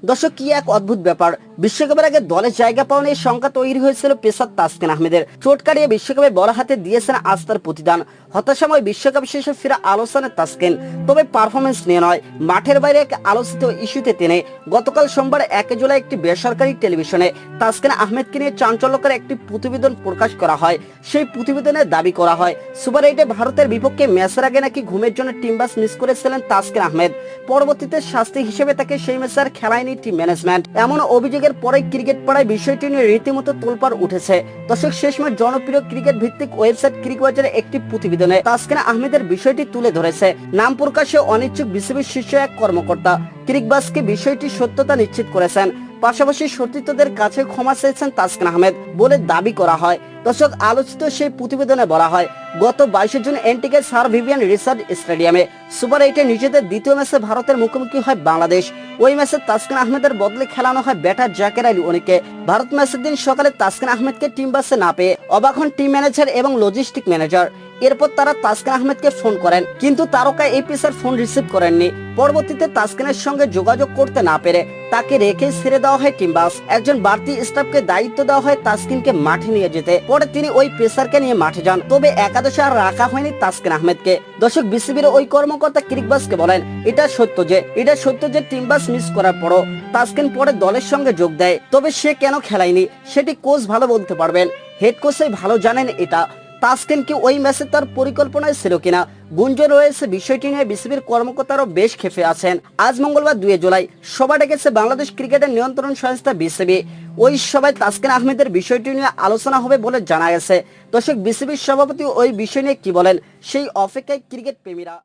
দর্শক, কি এক অদ্ভুত ব্যাপার। বিশ্বকাপের আগে দলে জায়গা পাওয়া নিয়ে শঙ্কা তৈরি হয়েছিল পেসার তাসকিন আহমেদের। চোট কাটিয়ে বিশ্বকাপে বড় হাতে দিয়েছেন আস্থার প্রতিদান। হতাশাময় বিশ্বকাপ শেষে ফিরে আলোচনায় তাসকিন, তবে পারফরমেন্স নিয়ে নয়, মাঠের বাইরে এক আলোচিত ইস্যুতে তিনি গতকাল সোমবার 1 জুলাই একটি বেসরকারি টেলিভিশনে তাসকিন আহমেদকে নিয়ে চাঞ্চল্যকর একটি প্রতিবেদন প্রকাশ করা হয়। সেই প্রতিবেদনে দাবি করা হয়, সুপার 8-এ ভারতের বিপক্ষে ম্যাচের আগে নাকি ঘুমের জন্য টিম বাস মিস করেছিলেন তাসকিন আহমেদ। পরবর্তীতে শাস্তি হিসেবে তাকে সেই ম্যাচে আর খেলায়নি টিম ম্যানেজমেন্ট। এমন অভিযোগের পরে ক্রিকেট পাড়ায় বিষয়টি নিয়ে রীতিমতো তোলপাড় উঠেছে। দর্শক, শেষমেশ জনপ্রিয় ক্রিকেট ভিত্তিক ওয়েবসাইট ক্রিকবাজারের একটি প্রতিবেদনে তাসকিন আহমেদের বিষয়টি তুলে ধরেছে। নাম প্রকাশে অনিচ্ছুক বিসিবির শীর্ষ এক কর্মকর্তা ক্রিকবাজকে বিষয়টির সত্যতা নিশ্চিত করেছেন। পাশাপাশি সতীর্থদের কাছে ক্ষমা চেয়েছেন তাসকিন আহমেদ বলে দাবি করা হয়। দর্শক, আলোচিত সেই প্রতিবেদনে বলা হয়, গত 22 জুন এনটিকে স্যার ভিভিয়ান রিচার্ড স্টেডিয়ামে সুপার 8-এ নিজেদের দ্বিতীয় ম্যাচে ভারতের মুখোমুখি হয় বাংলাদেশ। ওই ম্যাচে তাসকিন আহমেদের বদলে খেলানো হয় ব্যাটার জাকের আলী অনিকে। ভারত ম্যাচের দিন সকালে তাসকিন আহমেদকে টিম বাসে না পেয়ে অবাক হন টিম ম্যানেজার এবং লজিস্টিক ম্যানেজার। এরপর তারা তাসকিন আহমেদকে ফোন করেন, কিন্তু তারকা এই পেসার ফোন রিসিভ করেননি। পরবর্তীতে তাসকিনের সঙ্গে যোগাযোগ করতে না পেরে তাকে রেখে ছেড়ে দেওয়া হয় টিম বাস। একজন বাড়তি স্টাফকে দায়িত্ব দেওয়া হয় তাসকিনকে মাঠে নিয়ে যেতে। পরে তিনি ওই পেসারকে নিয়ে মাঠে যান, তবে একাদশে আর রাখা হয়নি তাসকিন আহমেদকে। দর্শক, বিসিবির ওই কর্মকর্তা ক্রিকবাজকে বলেন, এটা সত্য যে টিম বাস মিস করার পরও তাসকিন পরে দলের সঙ্গে যোগ দেয়। তবে সে কেন খেলায়নি সেটি কোচ ভালো বলতে পারবেন, হেড কোচই ভালো জানেন এটা। তাসকিন কি ওই ম্যাচে তার পরিকল্পনায় ছিল কিনা গুঞ্জন রয়েছে। বিষয়টি নিয়ে বিসিবির কর্মকর্তারাও বেশ ক্ষেপে আছেন। আজ মঙ্গলবার 2 জুলাই সভা ডেকেছে বাংলাদেশ ক্রিকেটের নিয়ন্ত্রণ সংস্থা বিসিবি। ওই সভায় তাসকিন আহমেদের বিষয়টি নিয়ে আলোচনা হবে বলে জানা গেছে। দর্শক, বিসিবির সভাপতি ওই বিষয় নিয়ে কি বলেন সেই অপেক্ষায় ক্রিকেট প্রেমীরা।